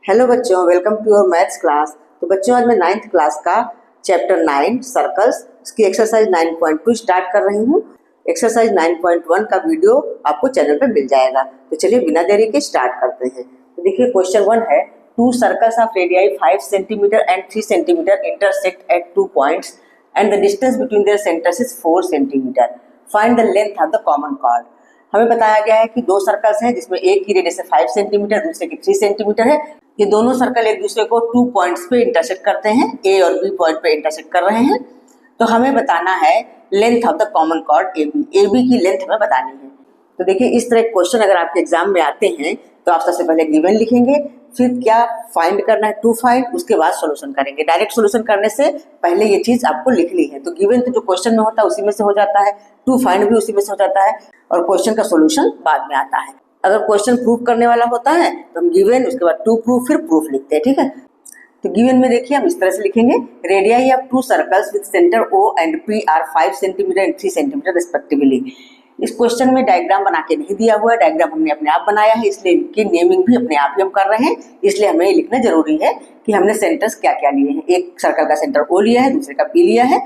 Hello बच्चों, welcome to your maths class. तो बच्चों, आज मैं 9th क्लास का चैप्टर 9 सर्कल्स उसकी एक्सरसाइज 9.2 स्टार्ट कर रही हूँ। एक्सरसाइज 9.1 का वीडियो आपको चैनल पे मिल जाएगा। तो चलिए बिना देरी के स्टार्ट करते हैं। तो देखिए क्वेश्चन 1 है, to circles of radii 5 centimetre and 3 centimetre intersect at 2 points and the distance between their centres is 4 centimetre. Find the length of the common cord. हमें बताया गया है कि दो सर्कल्स हैं जिसमें एक की रेडियस 5 सेंटीमीटर, दूसरे की 3 सेंटीमीटर है। ये दोनों सर्कल एक दूसरे को 2 पॉइंट्स पे इंटरसेक्ट करते हैं, ए और बी पॉइंट पे इंटरसेक्ट कर रहे हैं। तो हमें बताना है length of the common chord A B की लेंथ हमें बतानी है। तो देखिए इस तरह क्वेश्चन अगर आपके एग्जाम में आते हैं तो आप सबसे पहले गिवन लिखेंगे, फिर क्या फाइंड करना है टू फाइंड, उसके बाद सॉल्यूशन करेंगे। डायरेक्ट सॉल्यूशन करने से पहले ये चीज आपको लिखनी है। तो गिवन तो जो क्वेश्चन में होता है उसी में से हो जाता है, टू फाइंड भी उसी में से हो जाता है और क्वेश्चन का सॉल्यूशन बाद में आता है। अगर क्वेश्चन प्रूव करने वाला होता है तो हम गिवन उसके बाद टू प्रूफ फिर प्रूफ लिखते हैं, ठीक है। तो गिवन में देखिए हम इस तरह से लिखेंगे, radii of two circles with centre O and P are 5 centimetre and 3 centimetre respectively. इस क्वेश्चन में डायग्राम बना के नहीं दिया हुआ है, डायग्राम हमने अपने आप बनाया है, इसलिए इनकी नेमिंग भी अपने आप ही हम कर रहे हैं। इसलिए हमें लिखना जरूरी है कि हमने सेंटर्स क्या क्या लिए हैं। एक सर्कल का सेंटर O लिया है, दूसरे का P लिया है।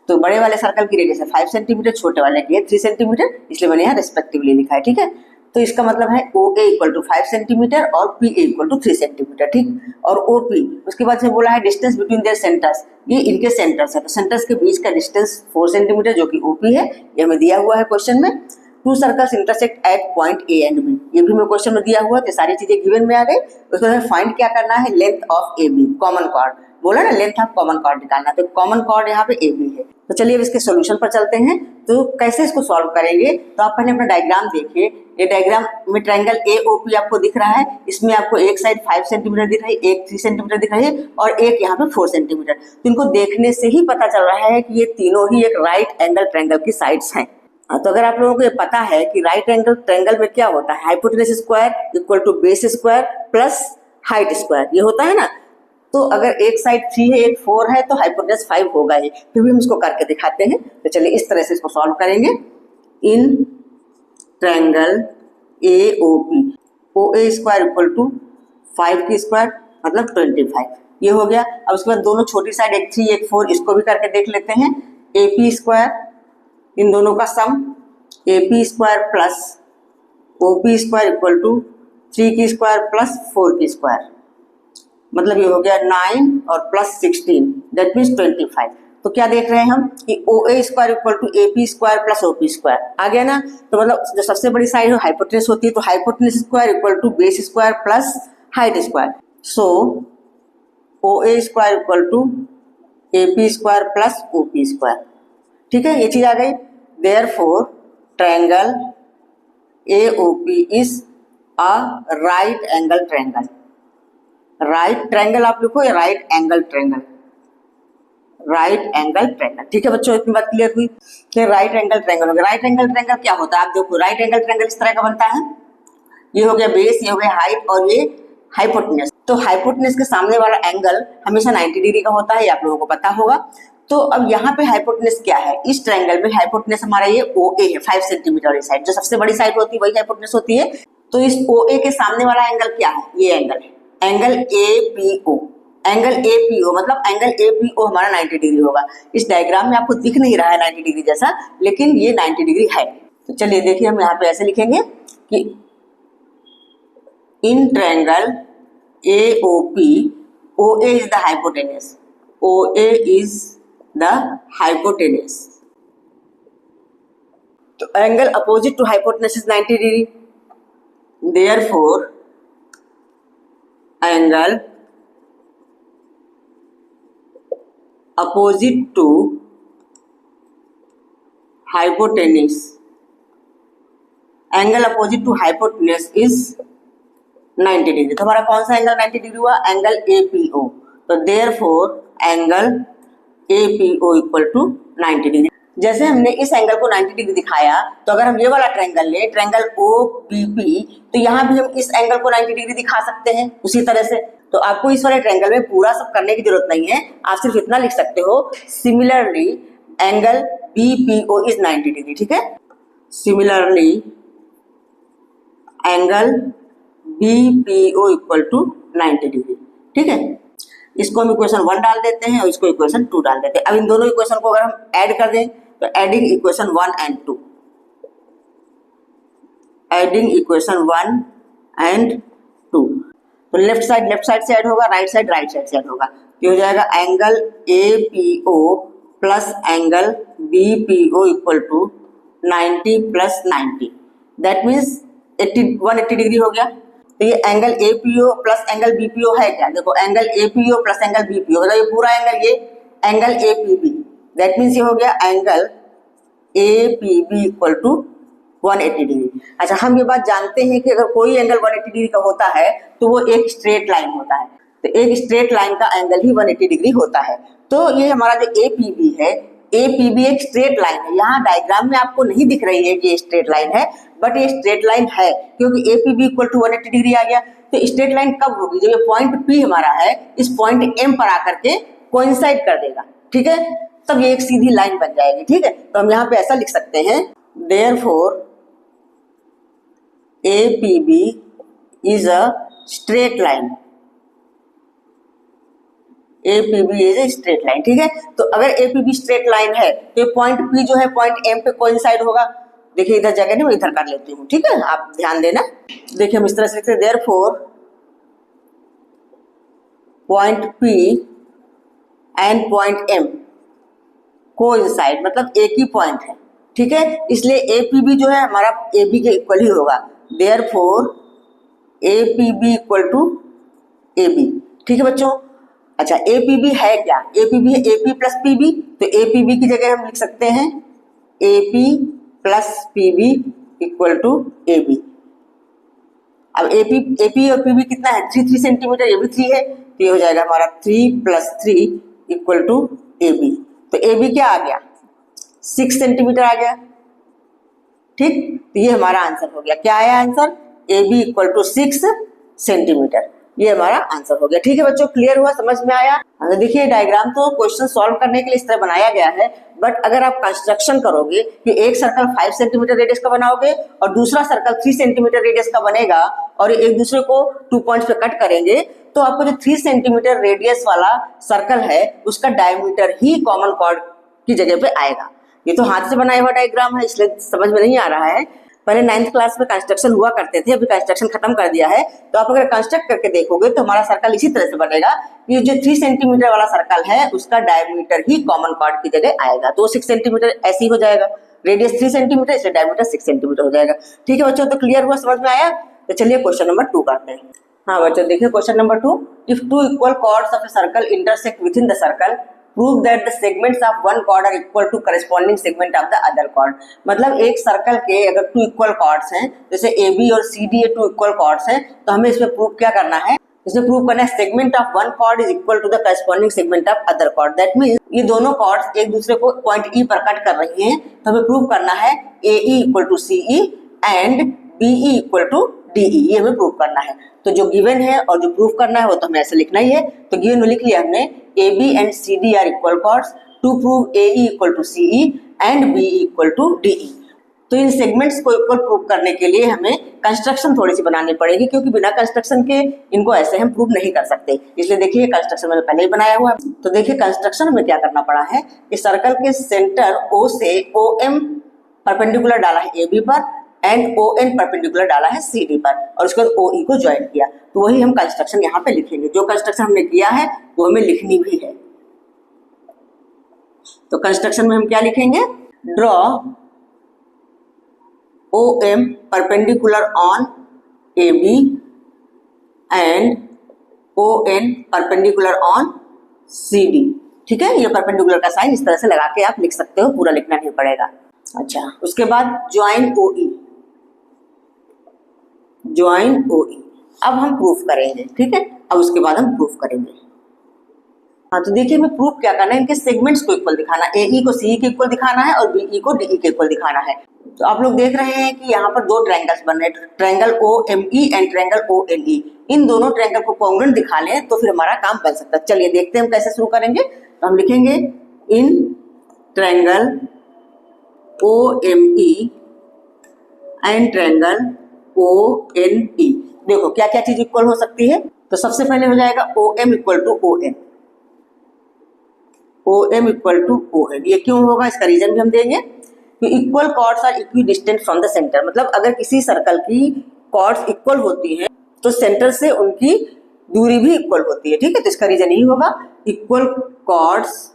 तो बड़े वाले सर्कल की रेडियस है 5 सेंटीमीटर, छोटे वाले की है 3 सेंटीमीटर, इसलिए मैंने यहाँ रिस्पेक्टिवली लिखा है, ठीक है। तो इसका मतलब है OA इक्वल टू 5 सेंटीमीटर और PA इक्वल टू 3 सेंटीमीटर, ठीक। और OP उसके बाद से बोला है डिस्टेंस बिटवीन देयर सेंटर्स, ये इनके सेंटर्स है। तो सेंटर्स के बीच का डिस्टेंस 4 सेंटीमीटर जो कि OP है, ये हमें दिया हुआ है क्वेश्चन में। To circles intersect at point A and B, ये भी हमें क्वेश्चन में दिया हुआ है। तो सारी चीजें गिवन में आ गई। उसके बाद फाइंड क्या करना है, length of AB, common chord बोला ना, लेंथ ऑफ कॉमन कॉर्ड निकालना। तो कॉमन कॉर्ड यहाँ पे AB है। तो चलिए अब इसके सॉल्यूशन पर चलते हैं। तो कैसे इसको सॉल्व करेंगे, तो आप पहले अपना डायग्राम देखिए। ये डायग्राम में ट्रायंगल AOP आपको दिख रहा है, इसमें आपको एक साइड 5 सेंटीमीटर दिख रही है, एक 3 सेंटीमीटर दिख रही है और एक यहाँ पे 4 सेंटीमीटर। तो इनको देखने से ही पता चल रहा है कि ये तीनों ही एक राइट एंगल ट्रायंगल की साइड्स हैं। तो अगर आप लोगों को ये पता है कि राइट एंगल ट्रायंगल में क्या होता है, hypotenuse square equal to base square plus height square, ये होता है ना। तो अगर एक साइड 3 है एक 4 है तो हाइपोटेनस 5 होगा ही। फिर भी हम इसको करके दिखाते हैं। तो चलिए इस तरह से इसको सॉल्व करेंगे। In triangle AOP, OA square equal to 5 की स्क्वायर मतलब 25, ये हो गया। अब उसके बाद दोनों छोटी साइड एक 3 एक 4, इसको भी करके देख लेते हैं। AP स्क्वायर, इन दोनों का sum AP square plus OP square equal to 3 की स्क्वायर प्लस 4 की स्क्वायर, मतलब ये हो गया 9 और प्लस 16 दैट मीन्स 25। तो क्या देख रहे हैं हम कि OA square equal to AP square plus OP square आ गया ना। तो मतलब जो सबसे बड़ी साइड हाइपोटेनस होती है, तो hypotenuse square equal to base square plus height square. So OA square equal to AP square plus OP square, ठीक है, ये चीज आ गई। Therefore triangle AOP is a right angle triangle. Right triangle आप लिखो या right angle triangle, right angle triangle, ठीक है बच्चों, इतनी बात क्लियर हुई कि राइट एंगल ट्रायंगल हो गया। राइट एंगल ट्रायंगल क्या होता है, आप देखो राइट एंगल ट्रायंगल इस तरह का बनता है। ये हो गया बेस, ये हो गया हाइट और ये हाइपोटेनस। तो हाइपोटेनस के सामने वाला एंगल हमेशा 90 डिग्री का होता है, ये आप लोगों को पता होगा। तो अब यहाँ पे हाइपोटेनस क्या है, इस ट्रायंगल में हाइपोटेनस हमारा ये OA है 5 सेंटीमीटर वाली साइड, जो सबसे बड़ी साइड होती है वही हाइपोटेनस होती है। तो इस OA के सामने वाला एंगल क्या है, ये एंगल है, एंगल APO। एंगल APO मतलब एंगल APO हमारा 90 डिग्री होगा। इस डायग्राम में आपको दिख नहीं रहा है 90 डिग्री जैसा, लेकिन ये 90 डिग्री है। तो चलिए देखिए हम यहाँ पे ऐसे लिखेंगे कि in triangle AOP, OA is the hypotenuse, OA is the hypotenuse. तो angle opposite to hypotenuse is 90 degree. Therefore angle opposite to hypotenuse, angle opposite to hypotenuse is 90 degree. तो हमारा कौन सा एंगल 90 डिग्री हुआ, एंगल APO। तो therefore angle APO equal to 90 degree. जैसे हमने इस एंगल को 90 डिग्री दिखाया, तो अगर हम ये वाला ट्रायंगल लें, ट्रायंगल OPP, तो यहाँ भी हम इस एंगल को 90 डिग्री दिखा सकते हैं उसी तरह से। तो आपको इस वाले ट्रायंगल में पूरा सब करने की जरूरत नहीं है, आप सिर्फ इतना लिख सकते हो, similarly angle BPO is 90 degree, ठीक है। Similarly angle BPO equal to 90 degree. ठीक है, इसको हम इक्वेशन 1 डाल देते हैं और इसको इक्वेशन 2 डाल देते हैं। अब इन दोनों इक्वेशन को अगर हम ऐड कर दें तो adding equation 1 and 2, adding equation 1 and 2, तो लेफ्ट साइड से ऐड होगा, राइट साइड से ऐड होगा। ये हो जाएगा angle APO plus angle BPO equal to 90 plus 90, that means 180 degree हो गया। तो ये angle APO plus angle BPO है क्या? देखो angle APO plus angle BPO मतलब ये पूरा एंगल, ये एंगल APB, दैट मीन्स ये हो गया angle APB equal to 180 degree. अच्छा, हम ये बात जानते हैं कि अगर कोई एंगल 180 डिग्री का होता है तो वो एक स्ट्रेट लाइन होता है, तो एक स्ट्रेट लाइन का एंगल ही 180 डिग्री होता है। तो ये हमारा जो APB है, APB एक स्ट्रेट लाइन है। यहाँ डायग्राम में आपको नहीं दिख रही है कि ये स्ट्रेट लाइन है, बट ये स्ट्रेट लाइन है क्योंकि APB इक्वल टू 180 डिग्री आ गया। तो स्ट्रेट लाइन कब होगी? जब ये पॉइंट P हमारा है इस पॉइंट M पर आकर के कोइंसाइड कर देगा, ठीक है, तब ये एक सीधी लाइन बन जाएगी। ठीक है, तो हम यहाँ पे ऐसा लिख सकते हैं, therefore APB is a straight line, APB is a straight line। ठीक है, तो अगर APB स्ट्रेट लाइन है तो पॉइंट P जो है पॉइंट M पे कोइंसाइड होगा। देखिए इधर जगह नहीं, मैं इधर कर लेती हूँ। ठीक है, आप ध्यान देना। देखिए हम इस तरह से लिखते हैं, therefore point P and point M coincide, मतलब एक ही पॉइंट है। ठीक है, इसलिए APB जो है हमारा AB के इक्वल ही होगा, therefore APB equal to AB। ठीक है बच्चों, अच्छा APB है क्या? APB है AP प्लस PB, तो APB की जगह हम लिख सकते हैं AP plus PB equal to AB। अब AP और PB कितना है? 3 सेंटीमीटर, ये भी 3 है, तो ये हो जाएगा हमारा 3 प्लस 3 इक्वल टू AB। तो AB क्या आ गया? 6 सेंटीमीटर आ गया। ठीक, तो ये हमारा आंसर हो गया। क्या आया answer? AB equal to 6 centimetre, ये हमारा आंसर हो गया। ठीक है बच्चों, क्लियर हुआ, समझ में आया? देखिए डायग्राम तो क्वेश्चन सॉल्व करने के लिए इस तरह बनाया गया है, बट अगर आप कंस्ट्रक्शन करोगे कि एक सर्कल 5 सेंटीमीटर रेडियस का बनाओगे और दूसरा सर्कल 3 सेंटीमीटर रेडियस का बनेगा और एक दूसरे को 2 पॉइंट्स पे कट करेंगे, तो आपको जो 3 सेंटीमीटर रेडियस वाला सर्कल है उसका डायमीटर ही कॉमन कॉर्ड की जगह पे आएगा। ये तो हाथ से बनाया हुआ डायग्राम है इसलिए समझ में नहीं आ रहा है। पहले 9th क्लास में कंस्ट्रक्शन हुआ करते थे, अभी कंस्ट्रक्शन खत्म कर दिया है। तो आप अगर कंस्ट्रक्ट करके देखोगे तो हमारा सर्कल इसी तरह से बनेगा कि जो 3 सेंटीमीटर वाला सर्कल है उसका डायमीटर ही कॉमन कॉर्ड की जगह आएगा, तो 6 सेंटीमीटर ऐसे ही हो जाएगा। रेडियस 3 सेंटीमीटर, इसलिए डायमीटर 6 सेंटीमीटर हो जाएगा। ठीक है बच्चों, तो क्लियर हुआ, समझ में आया? तो चलिए क्वेश्चन नंबर 2 करते हैं। हाँ बच्चों देखिए question number 2, if 2 equal chords of a circle intersect within the circle, prove that the segments of one chord are equal to corresponding segment of the other chord। मतलब एक circle के अगर 2 equal chords हैं, जैसे AB और CD ये 2 equal chords हैं, तो हमें इसमें प्रूव क्या करना है? इसमें प्रूव करना है segment of one chord is equal to the corresponding segment of other chord. That means ये दोनों कॉर्ड्स एक दूसरे को पॉइंट E पर कट कर रही हैं, तो हमें प्रूव करना है AE equal to CE and BE equal to DE, ये हमें प्रूव करना है। तो जो गिवन है और जो प्रूव करना है वो तो हमें ऐसे लिखना ही है। तो गिवन में लिख लिया हमने AB and CD are equal chords, to prove AE equal to CE and BE equal to DE। तो इन सेगमेंट्स को इक्वल प्रूव करने के लिए हमें कंस्ट्रक्शन थोड़ी सी बनानी पड़ेगी, क्योंकि बिना कंस्ट्रक्शन के इनको ऐसे हम प्रूव नहीं कर सकते। इसलिए देखिए कंस्ट्रक्शन मैंने पहले ही बनाया हुआ है। तो देखिए कंस्ट्रक्शन में क्या करना पड़ा है कि सर्कल के सेंटर O से OM परपेंडिकुलर डाला है AB पर एंड ON परपेंडिकुलर डाला है CD पर, और उसके बाद OE को ज्वाइन किया। तो वही हम कंस्ट्रक्शन यहाँ पे लिखेंगे, जो कंस्ट्रक्शन हमने किया है वो हमें लिखनी भी है। तो कंस्ट्रक्शन में हम क्या लिखेंगे? Draw OM perpendicular on AB and ON perpendicular on CD। ठीक है, ये परपेंडिकुलर का साइन इस तरह से लगा के आप लिख सकते हो, पूरा लिखना नहीं पड़ेगा। अच्छा, उसके बाद ज्वाइन OE, ज्वाइन OE अब हम प्रूफ करेंगे। ठीक है, अब उसके बाद हम प्रूफ करेंगे। हाँ तो देखिए हमें प्रूफ क्या करना है, इनके सेगमेंट्स को इक्वल दिखाना है, AE को CE के इक्वल दिखाना है और BE को DE के इक्वल दिखाना है। तो आप लोग देख रहे हैं कि यहाँ पर 2 ट्रायंगल्स बन रहे हैं, triangle OME and triangle ONE। इन दोनों ट्रायंगल को कॉन्ग्रुएंट दिखा लें तो फिर हमारा काम बन सकता है। चलिए देखते हैं हम कैसे शुरू करेंगे। तो हम लिखेंगे in triangle OME and triangle ONE। देखो क्या क्या चीज इक्वल हो सकती है। तो सबसे पहले हो जाएगा OM equal to ON, OM equal to ON। ये क्यों होगा, इसका रीजन भी हम देंगे कि equal chords are equidistant from the centre, मतलब अगर किसी सर्कल की कॉर्ड्स इक्वल होती हैं तो सेंटर से उनकी दूरी भी इक्वल होती है, ठीक है। तो इसका रीजन यही होगा, equal chords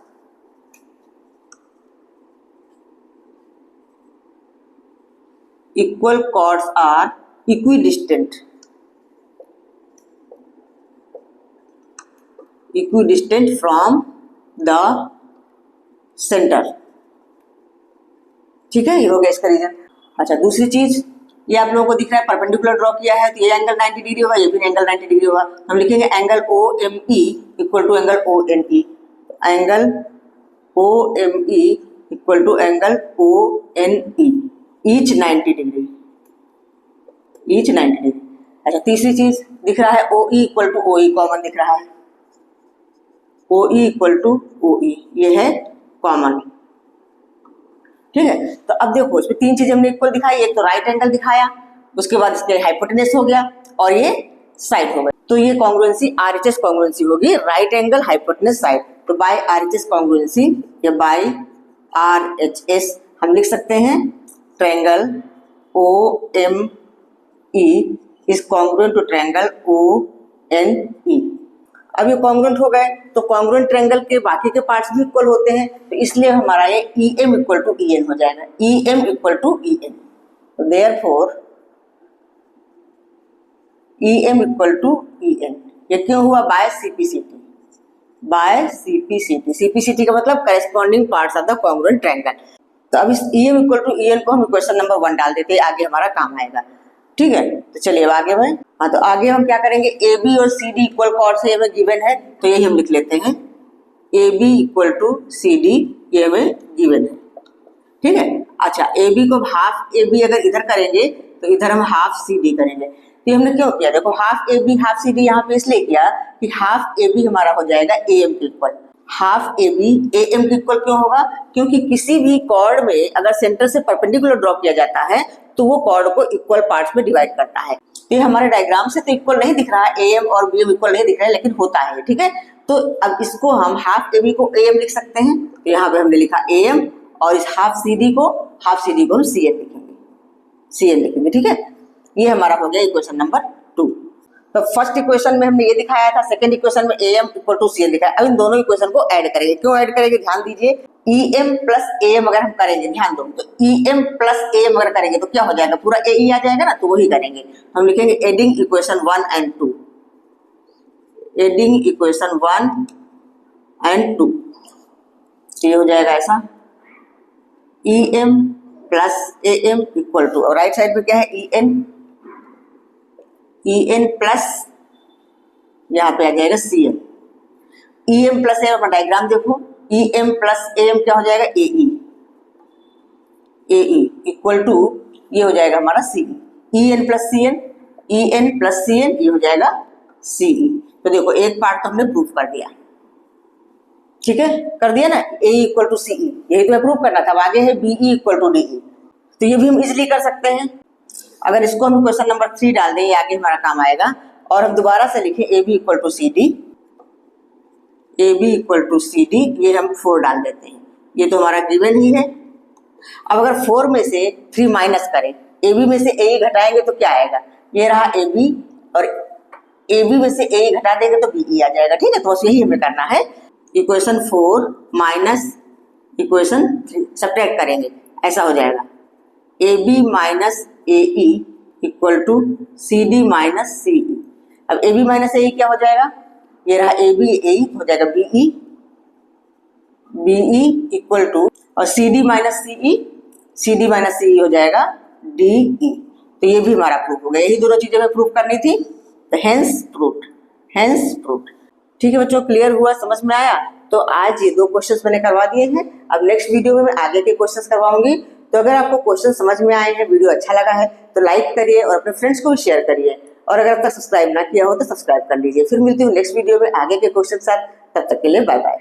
are equidistant from the centre, ठीक है। ये हो गया इसका रीजन। अच्छा, दूसरी चीज, ये आप लोगों को दिख रहा है परपेंडिकुलर ड्रॉ किया है, तो ये एंगल 90 डिग्री होगा, ये भी एंगल 90 डिग्री होगा। हम लिखेंगे angle OME equal to angle ONE, angle OME equal to angle ONE, each 90 degree, each 90 degree. अच्छा, तीसरी चीज दिख रहा है OE equal to OE, common दिख रहा है, OE इक्वल टू OE, ये है कॉमन, ठीक है। तो अब देखो इसमें तीन चीजें हमने इक्वल दिखाई, एक तो राइट एंगल दिखाया, उसके बाद इसके हाइपोटेनस हो गया और ये साइड हो गया। तो ये कॉन्ग्रुएंसी RHS कॉन्ग्रुएंसी होगी, राइट एंगल हाइपोटेनस साइड। तो बाय RHS कॉन्ग्रुएंसी या बाय RHS हम लिख सकते हैं triangle OME is congruent to triangle ONE। अब ये कॉन्ग्रुएंट हो गए, तो कॉन्ग्रुएंट ट्रायंगल के बाकी के पार्ट्स भी इक्वल होते हैं, तो इसलिए हमारा ये EM इक्वल टू EN हो जाएगा, EM इक्वल टू EN। तो therefore EM equal to EN, ये क्यों हुआ, बाय CPCT, बाय CPCT का मतलब corresponding parts of the congruent triangle. तो अब इस EM इक्वल टू EN को हम इक्वेशन नंबर 1 डाल देते हैं, आगे हमारा काम आएगा, ठीक है। तो चलिए अब आगे बढ़े। हाँ, तो आगे हम क्या करेंगे, AB और CD इक्वल कॉर्ड्स है, हमें गिवन है, तो यही हम लिख लेते हैं AB इक्वल टू CD, ये हमें गिवन है, ठीक है। अच्छा, AB को हाफ AB अगर इधर करेंगे तो इधर हम हाफ CD करेंगे। तो हमने क्यों किया, देखो हाफ AB हाफ CD यहाँ पे इसलिए किया कि हाफ AB हमारा हो जाएगा AM के इक्वल, हाफ AB AM के इक्वल क्यों होगा, क्योंकि किसी भी कॉर्ड में अगर सेंटर से परपेंडिकुलर ड्रॉ किया जाता है तो वो कॉर्ड को इक्वल पार्ट्स में डिवाइड करता है। तो ये हमारे डायग्राम से तो इक्वल नहीं दिख रहा है, AM और BM इक्वल नहीं दिख रहा है, लेकिन होता है, ठीक है। तो अब इसको हम हाफ AB को AM लिख सकते हैं, तो यहाँ पे हमने लिखा AM, और इस हाफ CD को हम CN लिखेंगे, ठीक है। ये हमारा हो गया इक्वेशन नंबर 2। तो फर्स्ट इक्वेशन में हमने ये दिखाया था, सेकंड इक्वेशन में AM इक्वल टू CN दिखाया। अब इन दोनों इक्वेशन को ऐड करेंगे, क्यों ऐड करेंगे, ध्यान दीजिए, EM प्लस AM अगर हम करेंगे, ध्यान दो, तो EM प्लस AM अगर करेंगे तो क्या हो जाएगा, पूरा AE आ जाएगा ना, तो वही करेंगे। हम लिखेंगे adding equation 1 and 2, adding equation 1 and 2, तो ये हो जाएगा ऐसा, EM plus AM equal to, और राइट साइड में क्या है, EN प्लस यहाँ पे आ जाएगा CN, EM प्लस AM अपना डायग्राम देखो, EM प्लस AM क्या हो जाएगा, AE इक्वल टू, ये हो जाएगा हमारा CE, EN प्लस CN, ये हो जाएगा CE। तो देखो एक पार्ट तो हमने प्रूफ कर दिया, ठीक है, कर दिया ना, AE इक्वल टू CE, यही तो प्रूफ करना था। आगे है BE इक्वल टू DE, तो ये भी हम इजिली कर सकते हैं। अगर इसको हम क्वेश्चन नंबर 3 डाल दें, आगे हमारा काम आएगा। और हम दोबारा से लिखें AB इक्वल टू CD, ये हम 4 डाल देते हैं, ये तो हमारा गिवन ही है। अब अगर 4 में से 3 माइनस करें, AB में से AE घटाएंगे तो क्या आएगा, ये रहा AB, और AB में से AE घटा देंगे तो BE आ जाएगा, ठीक है। तो बस यही हमें करना है, इक्वेशन 4 माइनस इक्वेशन 3 सब्ट्रैक्ट करेंगे, ऐसा हो जाएगा AB minus AE equal to CD minus CE। अब AB माइनस AE क्या हो जाएगा, ये रहा AB, AE हो जाएगा BE इक्वल टू, और CD माइनस CE हो जाएगा DE। तो ये भी हमारा प्रूफ हो गया, यही दोनों चीजें हमें प्रूफ करनी थी, तो हेंस प्रूफ। ठीक है बच्चों, क्लियर हुआ, समझ में आया। तो आज ये 2 क्वेश्चंस मैंने करवा दिए हैं, अब नेक्स्ट वीडियो में मैं आगे के क्वेश्चंस करवाऊंगी। तो अगर आपको क्वेश्चन समझ में आए हैं, वीडियो अच्छा लगा है तो लाइक करिए और अपने फ्रेंड्स को भी शेयर करिए, और अगर अब तक सब्सक्राइब ना किया हो तो सब्सक्राइब कर लीजिए। फिर मिलती हूँ नेक्स्ट वीडियो में आगे के क्वेश्चन के साथ, तब तक के लिए बाय बाय।